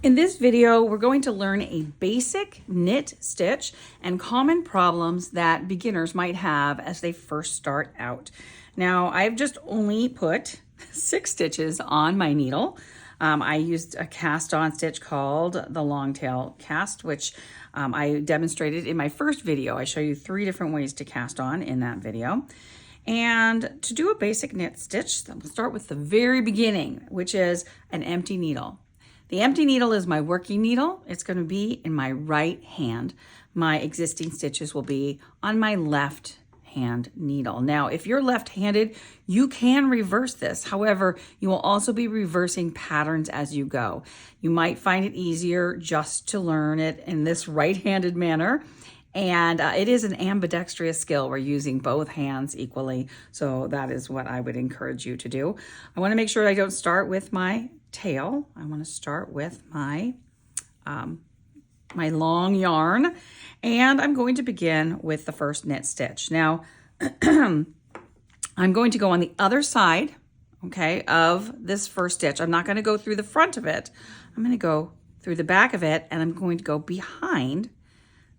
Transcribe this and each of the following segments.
In this video, we're going to learn a basic knit stitch and common problems that beginners might have as they first start out. Now, I've just only put 6 stitches on my needle. I used a cast on stitch called the long tail cast, which I demonstrated in my first video. I show you 3 different ways to cast on in that video. And to do a basic knit stitch, we'll start with the very beginning, which is an empty needle. The empty needle is my working needle. It's going to be in my right hand. My existing stitches will be on my left hand needle. Now, if you're left-handed, you can reverse this. However, you will also be reversing patterns as you go. You might find it easier just to learn it in this right-handed manner. And it is an ambidextrous skill. We're using both hands equally. So that is what I would encourage you to do. I want to make sure I don't start with my tail. I want to start with my my long yarn, and I'm going to begin with the first knit stitch. Now, I'm going to go on the other side, okay, of this first stitch. I'm not going to go through the front of it. I'm going to go through the back of it, and I'm going to go behind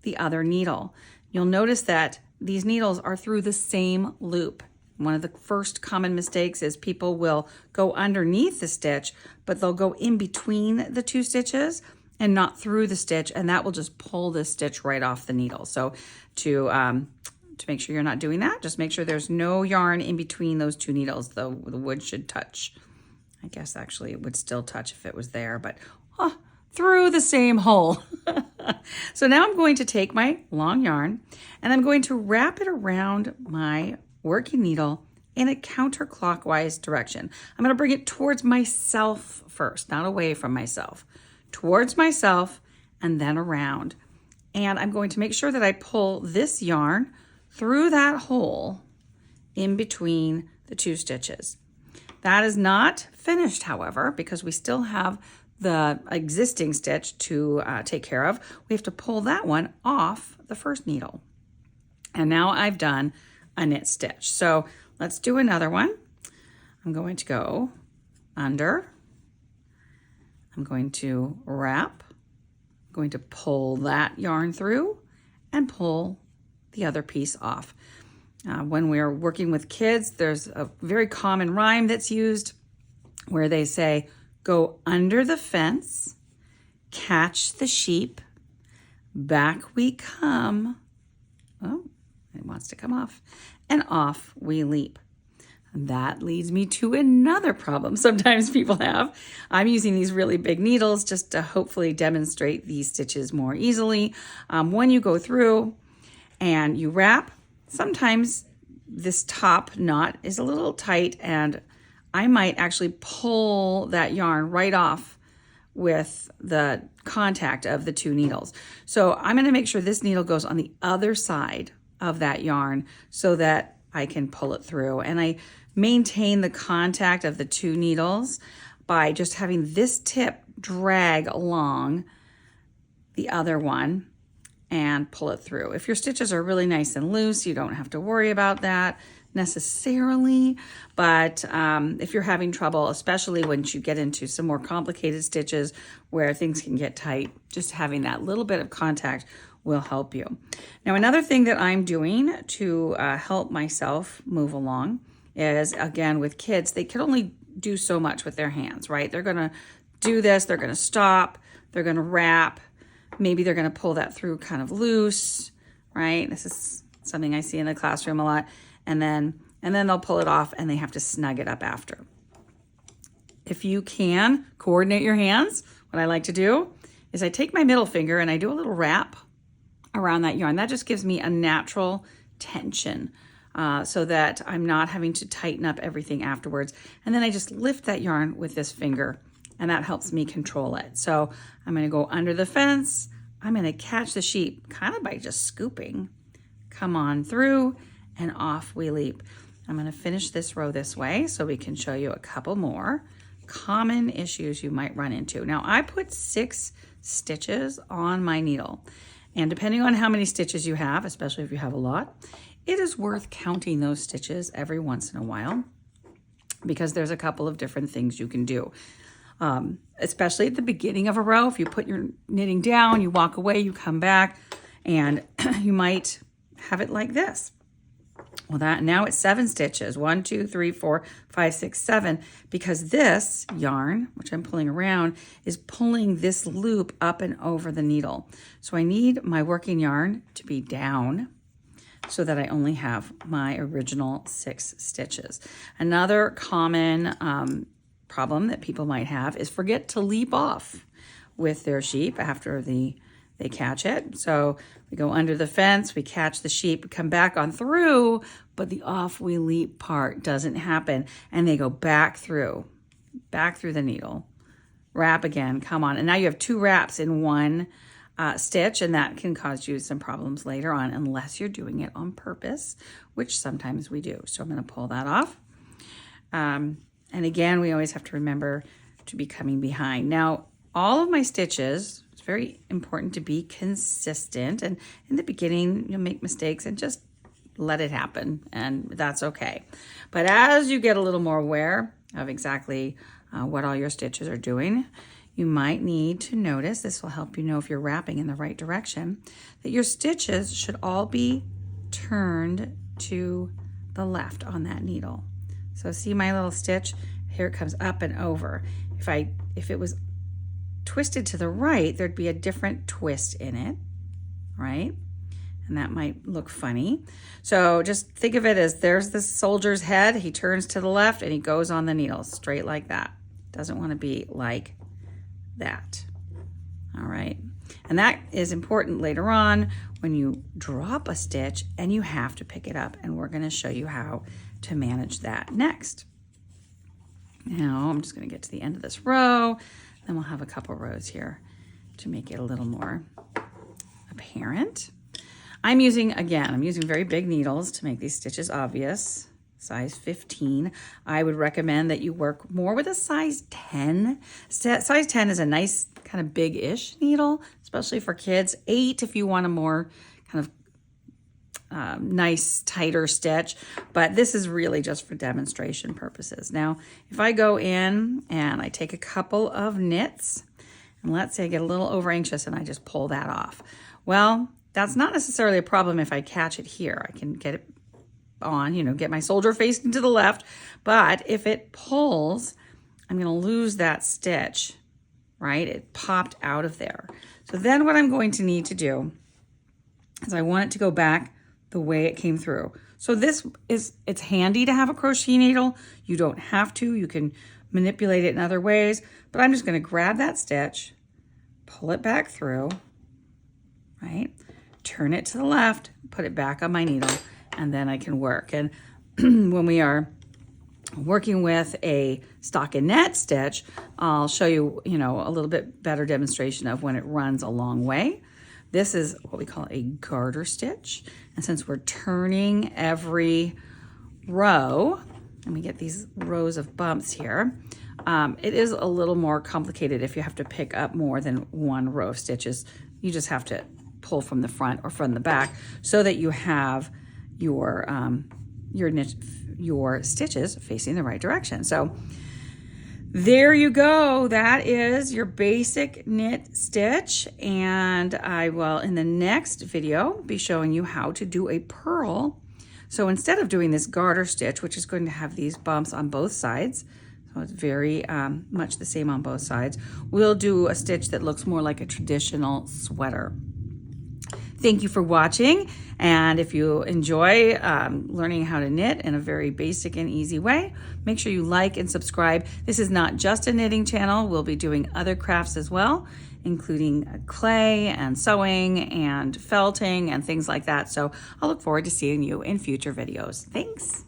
the other needle. You'll notice that these needles are through the same loop. One of the first common mistakes is people will go underneath the stitch, but they'll go in between the 2 stitches and not through the stitch, and that will just pull this stitch right off the needle. So to make sure you're not doing that, just make sure there's no yarn in between those 2 needles. The wood should touch. I guess actually it would still touch if it was there, but through the same hole. So now I'm going to take my long yarn and I'm going to wrap it around my working needle in a counterclockwise direction. I'm going to bring it towards myself first, not away from myself. Towards myself and then around. And I'm going to make sure that I pull this yarn through that hole in between the 2 stitches. That is not finished, however, because we still have the existing stitch to take care of. We have to pull that one off the first needle. And now I've done a knit stitch. So let's do another one. I'm going to go under. I'm going to wrap. I'm going to pull that yarn through and pull the other piece off. When we're working with kids, there's a very common rhyme that's used where they say, go under the fence, catch the sheep, back we come. Oh, it wants to come off. And off we leap. And that leads me to another problem sometimes people have. I'm using these really big needles just to hopefully demonstrate these stitches more easily. When you go through and you wrap, sometimes this top knot is a little tight and I might actually pull that yarn right off with the contact of the 2 needles. So I'm going to make sure this needle goes on the other side of that yarn so that I can pull it through. And I maintain the contact of the 2 needles by just having this tip drag along the other one and pull it through. If your stitches are really nice and loose, you don't have to worry about that necessarily, but if you're having trouble, especially once you get into some more complicated stitches where things can get tight, just having that little bit of contact will help you. Now, another thing that I'm doing to help myself move along is, again, with kids, they can only do so much with their hands, right? They're gonna do this, they're gonna stop, they're gonna wrap, maybe they're gonna pull that through kind of loose, right? This is something I see in the classroom a lot. And then they'll pull it off and they have to snug it up after. If you can coordinate your hands, what I like to do is I take my middle finger and I do a little wrap around that yarn. That just gives me a natural tension so that I'm not having to tighten up everything afterwards. And then I just lift that yarn with this finger and that helps me control it. So I'm going to go under the fence. I'm going to catch the sheep kind of by just scooping. Come on through. And off we leap. I'm going to finish this row this way so we can show you a couple more common issues you might run into. Now, I put 6 stitches on my needle, and depending on how many stitches you have, especially if you have a lot, it is worth counting those stitches every once in a while because there's a couple of different things you can do. especially at the beginning of a row. If you put your knitting down, you walk away, you come back, and you might have it like this. Well, now it's 7 stitches. 1, 2, 3, 4, 5, 6, 7, because this yarn, which I'm pulling around, is pulling this loop up and over the needle. So I need my working yarn to be down so that I only have my original 6 stitches. Another common problem that people might have is forget to leap off with their sheep after they catch it. So we go under the fence, we catch the sheep, come back on through, but the off we leap part doesn't happen, and they go back through the needle. Wrap again, come on. And now you have 2 wraps in one stitch, and that can cause you some problems later on unless you're doing it on purpose, which sometimes we do. So I'm going to pull that off. And again, we always have to remember to be coming behind. Now, all of my stitches, it's very important to be consistent. And in the beginning, you'll make mistakes and just let it happen, and that's okay. But as you get a little more aware of exactly what all your stitches are doing, you might need to notice, this will help you know if you're wrapping in the right direction, that your stitches should all be turned to the left on that needle. So see my little stitch? Here it comes up and over. If it was twisted to the right, there'd be a different twist in it, right? And that might look funny. So just think of it as there's the soldier's head. He turns to the left and he goes on the needle straight like that. Doesn't want to be like that. All right. And that is important later on when you drop a stitch and you have to pick it up. And we're going to show you how to manage that next. Now I'm just going to get to the end of this row. Then we'll have a couple rows here to make it a little more apparent. I'm using very big needles to make these stitches obvious, size 15. I would recommend that you work more with a size 10. Size 10 is a nice kind of big-ish needle, especially for kids. 8 if you want a more kind of nice, tighter stitch, but this is really just for demonstration purposes. Now, if I go in and I take a couple of knits, and let's say I get a little over anxious and I just pull that off. Well, that's not necessarily a problem if I catch it here. I can get it on, get my soldier facing to the left, but if it pulls, I'm going to lose that stitch, right? It popped out of there. So then what I'm going to need to do is I want it to go back the way it came through. So it's handy to have a crochet needle. You don't have to. You can manipulate it in other ways, but I'm just going to grab that stitch, pull it back through, right? Turn it to the left, put it back on my needle, and then I can work. And when we are working with a stockinette stitch, I'll show you, a little bit better demonstration of when it runs a long way. This is what we call a garter stitch. And since we're turning every row, and we get these rows of bumps here, it is a little more complicated if you have to pick up more than one row of stitches. You just have to pull from the front or from the back so that you have your stitches facing the right direction. So there you go. That is your basic knit stitch. And I will, in the next video, be showing you how to do a purl. So instead of doing this garter stitch, which is going to have these bumps on both sides, so it's very much the same on both sides, we'll do a stitch that looks more like a traditional sweater. Thank you for watching, and if you enjoy learning how to knit in a very basic and easy way, make sure you like and subscribe. This is not just a knitting channel. We'll be doing other crafts as well, including clay and sewing and felting and things like that. So I'll look forward to seeing you in future videos. Thanks.